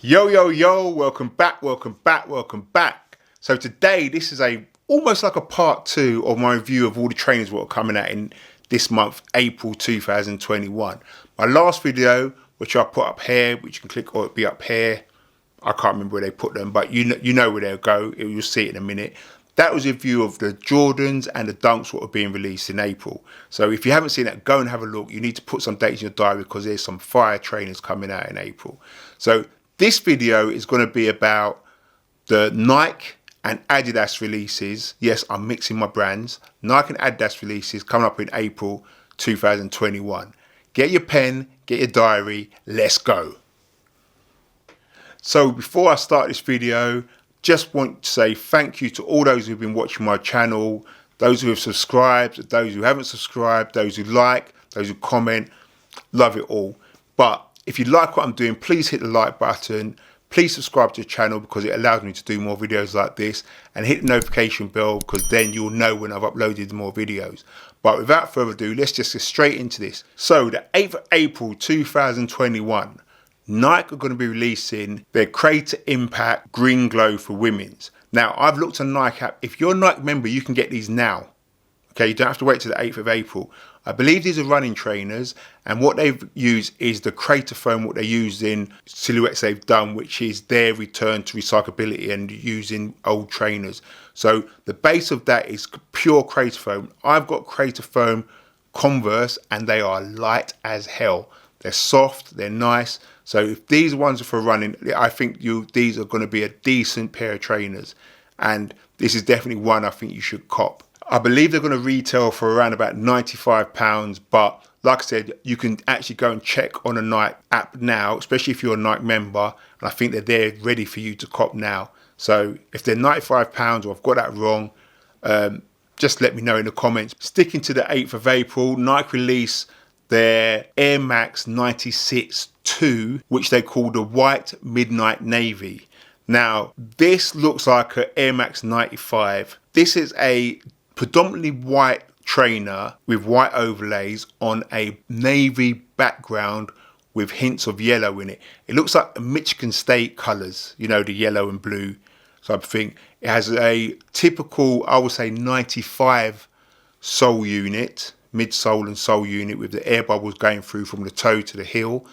Yo, yo, yo, welcome back, welcome back, welcome back. So today, this is almost like a part 2 of my review of all the trainers that are coming out in this month, April 2021. My last video, which I put up here, which you can click or it'll be up here. I can't remember where they put them, but you know where they'll go. You'll see it in a minute. That was a review of the Jordans and the Dunks that are being released in April. So if you haven't seen that, go and have a look. You need to put some dates in your diary because there's some fire trainers coming out in April. So this video is going to be about the Nike and Adidas releases. Yes, I'm mixing my brands. Nike and Adidas releases coming up in April 2021. Get your pen, get your diary, let's go. So before I start this video, just want to say thank you to all those who've been watching my channel, those who have subscribed, those who haven't subscribed, those who like, those who comment. Love it all. But if you like what I'm doing, please hit the like button. Please subscribe to the channel because it allows me to do more videos like this, and hit the notification bell because then you'll know when I've uploaded more videos. But without further ado, let's just get straight into this. So the 8th of April 2021, Nike are going to be releasing their Creator Impact Green Glow for women's. Now, I've looked on Nike app. If you're a Nike member, you can get these now. Okay, you don't have to wait till the 8th of April. I believe these are running trainers, and what they've used is the Creator foam, what they use in silhouettes they've done, which is their return to recyclability and using old trainers. So the base of that is pure Creator foam. I've got Creator foam Converse, and they are light as hell. They're soft, they're nice. So if these ones are for running, I think these are going to be a decent pair of trainers, and this is definitely one I think you should cop. I believe they're going to retail for around about £95, but like I said, you can actually go and check on a Nike app now, especially if you're a Nike member, and I think they're there ready for you to cop now. So if they're £95 or I've got that wrong, just let me know in the comments. Sticking to the 8th of April, Nike release their Air Max 96 2, which they call the White Midnight Navy. Now, this looks like an Air Max 95. This is a predominantly white trainer with white overlays on a navy background with hints of yellow in it. It looks like Michigan State colours, you know, the yellow and blue type of thing. It has a typical, I would say, 95 sole unit, midsole and sole unit with the air bubbles going through from the toe to the heel.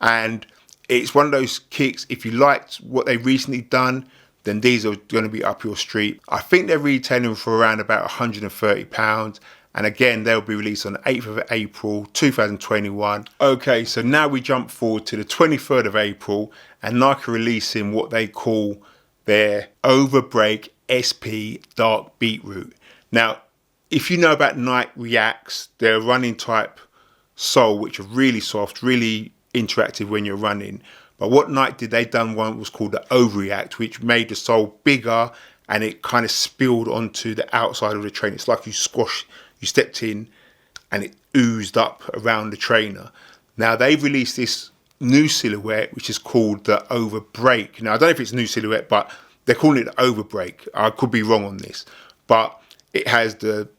And it's one of those kicks, if you liked what they've recently done, then these are going to be up your street. I think they're retailing for around about £130. And again, they'll be released on the 8th of April 2021. Okay, so now we jump forward to the 23rd of April, and Nike releasing what they call their Overbreak SP Dark Beetroot. Now, if you know about Nike Reacts, they're running type sole, which are really soft, really interactive when you're running. But what Nike did, they done one was called the Overreact, which made the sole bigger, and it kind of spilled onto the outside of the trainer. It's like you stepped in and it oozed up around the trainer. Now they've released this new silhouette, which is called the Overbreak. Now I don't know if it's a new silhouette, but they're calling it the Overbreak. I could be wrong on this, but it has the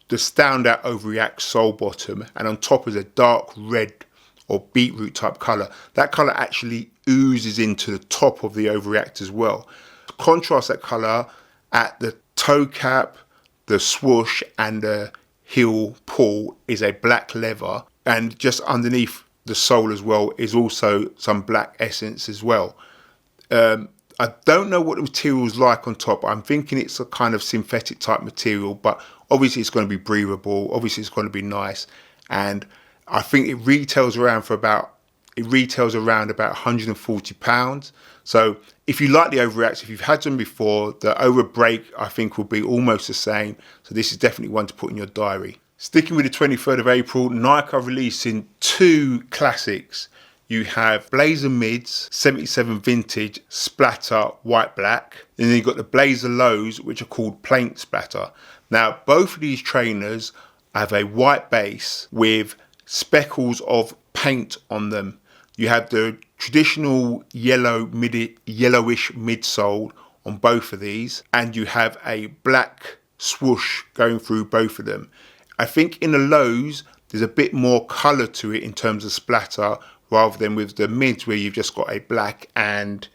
standout Overreact sole bottom, and on top is a dark red or beetroot type colour. That colour actually oozes into the top of the Overreact as well. To contrast that colour at the toe cap, the swoosh and the heel pull is a black leather, and just underneath the sole as well is also some black essence as well. I don't know what the material is like on top. I'm thinking it's a kind of synthetic type material, but obviously it's going to be breathable. Obviously it's going to be nice, and I think it retails around about £140. So if you like the Overreacts, if you've had them before, the Overbreak I think will be almost the same. So this is definitely one to put in your diary. Sticking with the 23rd of April, Nike are releasing 2 classics. You have Blazer Mids 77 Vintage Splatter White Black, and then you've got the Blazer Lows, which are called Plain Splatter. Now both of these trainers have a white base with speckles of paint on them. You have the traditional yellowish midsole on both of these, and you have a black swoosh going through both of them. I think in the lows there's a bit more colour to it in terms of splatter, rather than with the mids where you've just got a black and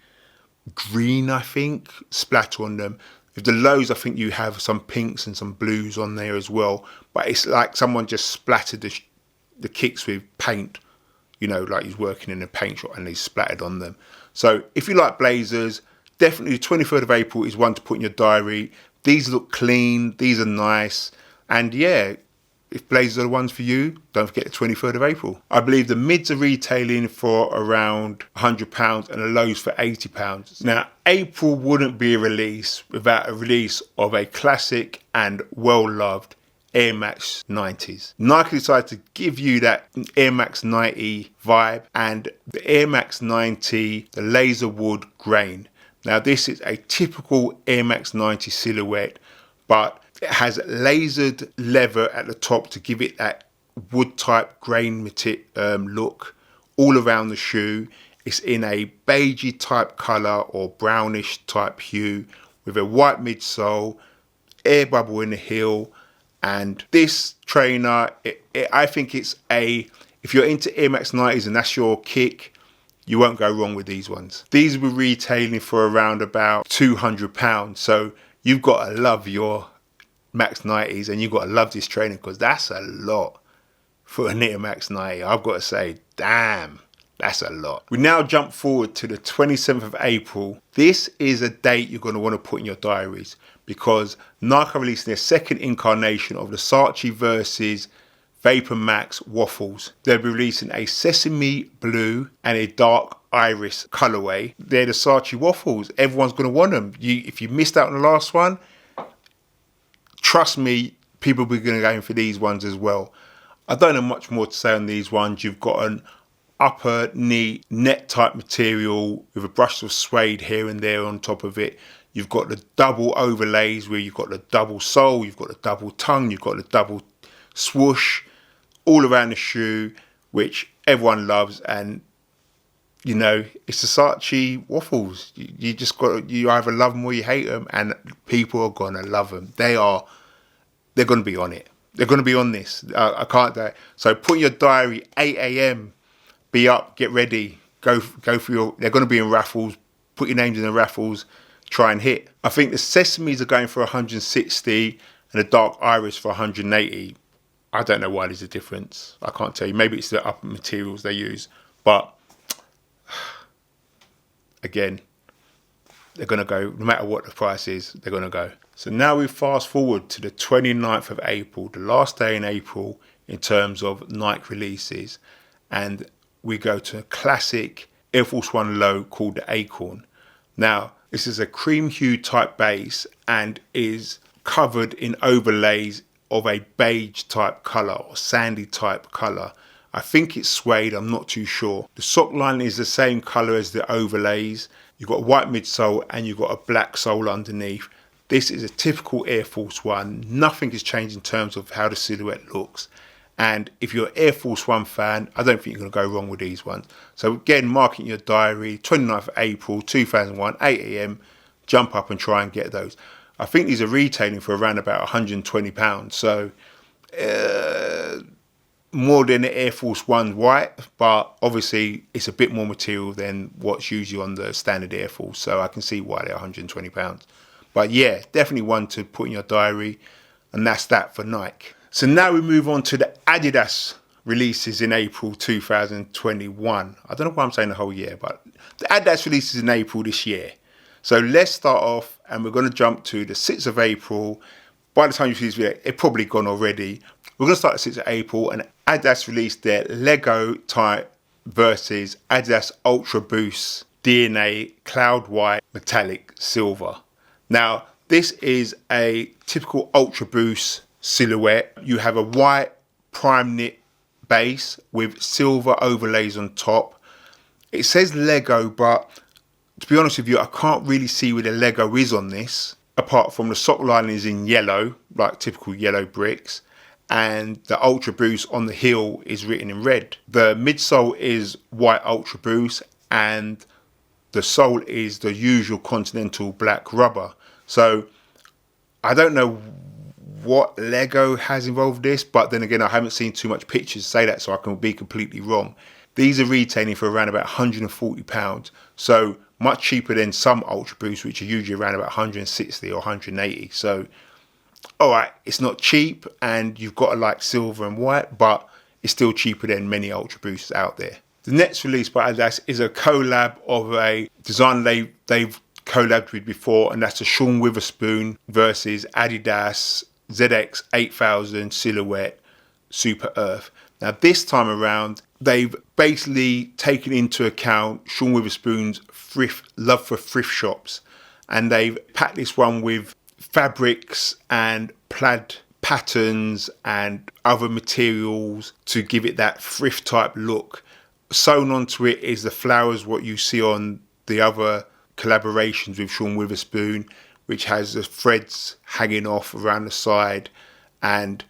green, I think, splatter on them. With the lows, I think you have some pinks and some blues on there as well. But it's like someone just splattered the kicks with paint, you know, like he's working in a paint shop and they splattered on them. So if you like blazers, definitely the 23rd of April is one to put in your diary. These look clean, these are nice. And yeah, if blazers are the ones for you, don't forget the 23rd of April. I believe the mids are retailing for around £100 and the lows for £80. Now, April wouldn't be a release without a release of a classic and well-loved Air Max 90s. Nike decided to give you that Air Max 90 vibe, and the Air Max 90, the laser wood grain. Now, this is a typical Air Max 90 silhouette, but it has lasered leather at the top to give it that wood type grain look all around the shoe. It's in a beigey type colour or brownish type hue with a white midsole, air bubble in the heel. And this trainer, I think it's if you're into Air Max 90s and that's your kick, you won't go wrong with these ones. These will be retailing for around about £200. So you've got to love your Max 90s and you've got to love this trainer, because that's a lot for an Air Max 90. I've got to say, damn, that's a lot. We now jump forward to the 27th of April. This is a date you're going to want to put in your diaries, because Nike are releasing their second incarnation of the Versace versus Vapor Max Waffles. They'll be releasing a sesame blue and a dark iris colorway. They're the Versace Waffles. Everyone's going to want them. If you missed out on the last one, trust me, people will be going to go in for these ones as well. I don't know much more to say on these ones. You've got an upper knee net type material with a brush of suede here and there on top of it. You've got the double overlays where you've got the double sole, you've got the double tongue, you've got the double swoosh all around the shoe, which everyone loves. And you know, it's Versace Waffles. You just you either love them or you hate them, and people are gonna love them. They're gonna be on it. They're gonna be on this. I can't. So put in your diary, 8 a.m. Be up, get ready, go for your. They're gonna be in raffles. Put your names in the raffles. Try and hit. I think the sesames are going for 160 and the dark iris for 180. I don't know why there's a difference. I can't tell you. Maybe it's the upper materials they use, but again, they're going to go, no matter what the price is, they're going to go. So now we fast forward to the 29th of April, the last day in April in terms of Nike releases. And we go to a classic Air Force One low called the Acorn. Now, this is a cream hue type base and is covered in overlays of a beige type colour or sandy type colour. I think it's suede, I'm not too sure. The sock line is the same colour as the overlays. You've got a white midsole and you've got a black sole underneath. This is a typical Air Force One. Nothing has changed in terms of how the silhouette looks. And if you're an Air Force One fan, I don't think you're going to go wrong with these ones. So again, mark it in your diary, 29th of April 2001, 8 a.m. Jump up and try and get those. I think these are retailing for around about £120. So more than the Air Force One white, but obviously it's a bit more material than what's usually on the standard Air Force. So I can see why they're £120. But yeah, definitely one to put in your diary. And that's that for Nike. So now we move on to the Adidas releases in April 2021. I don't know why I'm saying the whole year, but the Adidas releases in April this year. So let's start off and we're going to jump to the 6th of April. By the time you see this video, it's probably gone already. We're going to start the 6th of April and Adidas released their Lego type versus Adidas Ultra Boost DNA Cloud White Metallic Silver. Now, this is a typical Ultra Boost silhouette. You have a white prime knit base with silver overlays on top. It says Lego, but to be honest with you, I can't really see where the Lego is on this, apart from the sock lining is in yellow, like typical yellow bricks, and the Ultra Boost on the heel is written in red. The midsole is white Ultra Boost, and the sole is the usual Continental black rubber. So I don't know what Lego has involved this, but then again, I haven't seen too much pictures say that, so I can be completely wrong. These are retailing for around about £140. So much cheaper than some Ultra Boosts, which are usually around about 160 or 180. So, all right, it's not cheap, and you've got to like silver and white, but it's still cheaper than many Ultra Boosts out there. The next release by Adidas is a collab of a designer they've collabed with before, and that's a Sean Witherspoon versus Adidas ZX 8000 Silhouette Super Earth. Now this time around, they've basically taken into account Sean Witherspoon's love for thrift shops, and they've packed this one with fabrics and plaid patterns and other materials to give it that thrift type look. Sewn onto it is the flowers, what you see on the other collaborations with Sean Witherspoon, which has the threads hanging off around the side, and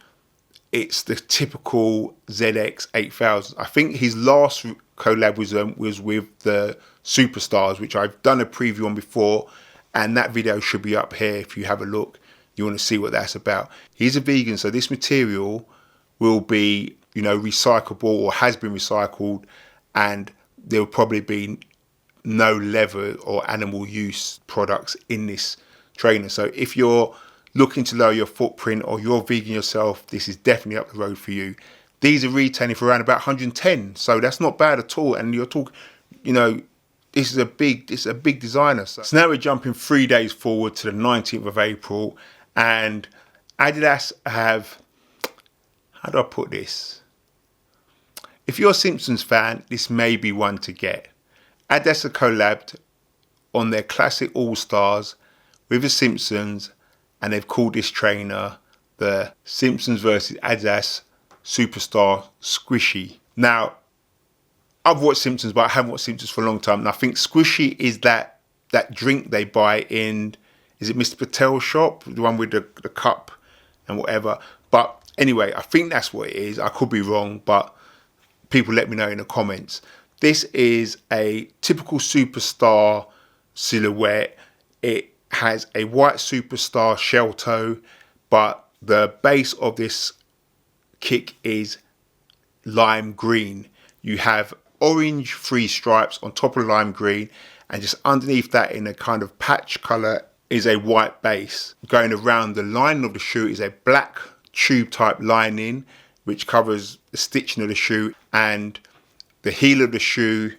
it's the typical ZX 8000. I think his last collab was with the Superstars, which I've done a preview on before, and that video should be up here if you have a look. You want to see what that's about. He's a vegan, so this material will be, you know, recyclable or has been recycled, and there will probably be no leather or animal use products in this trainer. So if you're looking to lower your footprint or you're vegan yourself, this is definitely up the road for you. These are retailing for around about 110, so that's not bad at all. And you're talking, you know, this is a big designer. So now we're jumping 3 days forward to the 19th of April, and Adidas have, how do I put this? If you're a Simpsons fan, this may be one to get. Adidas have collabed on their classic All-Stars with the Simpsons, and they've called this trainer the Simpsons versus Adidas Superstar Squishee. Now, I've watched Simpsons, but I haven't watched Simpsons for a long time, and I think Squishee is that drink they buy in, is it Mr. Patel's shop? The one with the cup and whatever. But anyway, I think that's what it is. I could be wrong, but people let me know in the comments. This is a typical Superstar silhouette. It has a white Superstar shell toe, but the base of this kick is lime green. You have orange 3 stripes on top of lime green, and just underneath that in a kind of patch colour is a white base. Going around the lining of the shoe is a black tube type lining, which covers the stitching of the shoe, and the heel of the shoe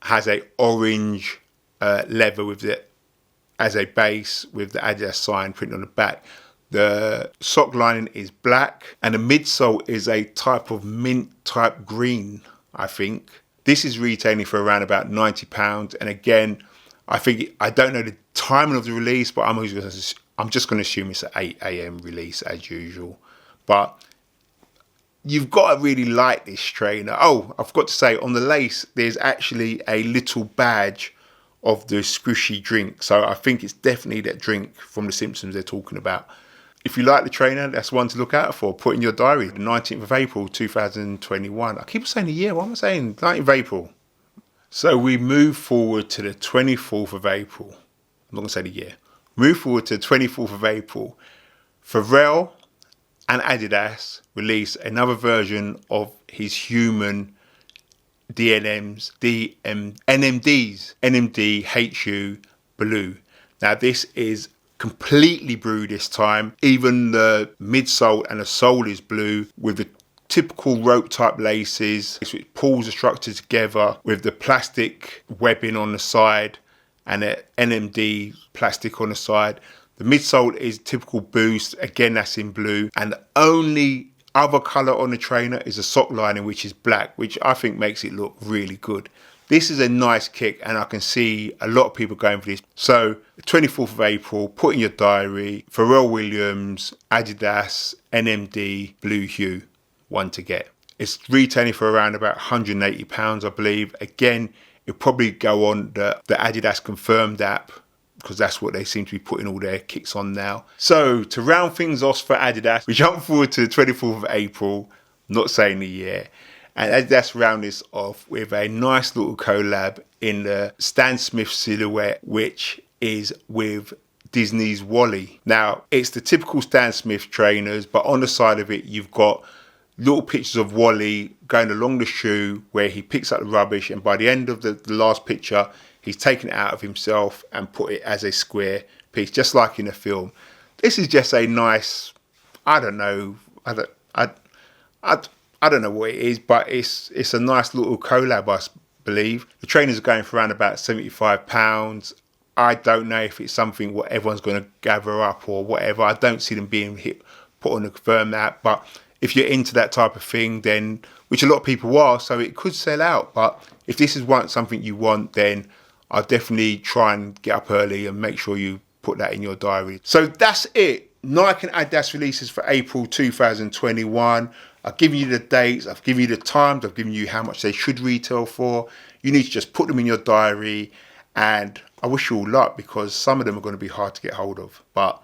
has a orange leather with it as a base with the Adidas sign printed on the back. The sock lining is black, and the midsole is a type of mint type green, I think. This is retailing for around about £90, and again, I don't know the timing of the release, but I'm just going to assume it's an 8 AM release as usual. But you've got to really like this trainer. Oh, I forgot to say, on the lace, there's actually a little badge of the Squishee drink. So I think it's definitely that drink from The Simpsons they're talking about. If you like the trainer, that's one to look out for. Put in your diary, the 19th of April, 2021. I keep saying the year, what am I saying? 19th of April. So we move forward to the 24th of April. I'm not going to say the year. Move forward to the 24th of April. Pharrell and Adidas release another version of his human NMD HU Blue. Now this is completely blue this time. Even the midsole and the sole is blue with the typical rope type laces, which pulls the structure together with the plastic webbing on the side and the NMD plastic on the side. The midsole is typical boost, again that's in blue, and the only other colour on the trainer is a sock lining, which is black, which I think makes it look really good. This is a nice kick, and I can see a lot of people going for this. So the 24th of April, put in your diary, Pharrell Williams, Adidas, NMD, Blue Hue, one to get. It's retailing for around about £180, I believe. Again, it'll probably go on the Adidas Confirmed app, because that's what they seem to be putting all their kicks on now. So to round things off for Adidas, we jump forward to the 24th of April, not saying the year, and Adidas round this off with a nice little collab in the Stan Smith silhouette, which is with Disney's Wally. Now, it's the typical Stan Smith trainers, but on the side of it, you've got little pictures of Wally going along the shoe where he picks up the rubbish, and by the end of the last picture, he's taken it out of himself and put it as a square piece, just like in the film. This is just a nice, I don't know what it is, but it's a nice little collab, I believe. The trainers are going for around about £75. I don't know if it's something what everyone's going to gather up or whatever. I don't see them being put on a firm app, but if you're into that type of thing, then, which a lot of people are, so it could sell out. But if this is something you want, then I'll definitely try and get up early and make sure you put that in your diary. So that's it. Nike and Adidas releases for April 2021. I've given you the dates, I've given you the times, I've given you how much they should retail for. You need to just put them in your diary, and I wish you all luck because some of them are going to be hard to get hold of. But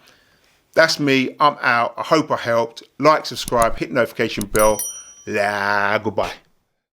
that's me. I'm out. I hope I helped. Like, subscribe, hit the notification bell. Goodbye.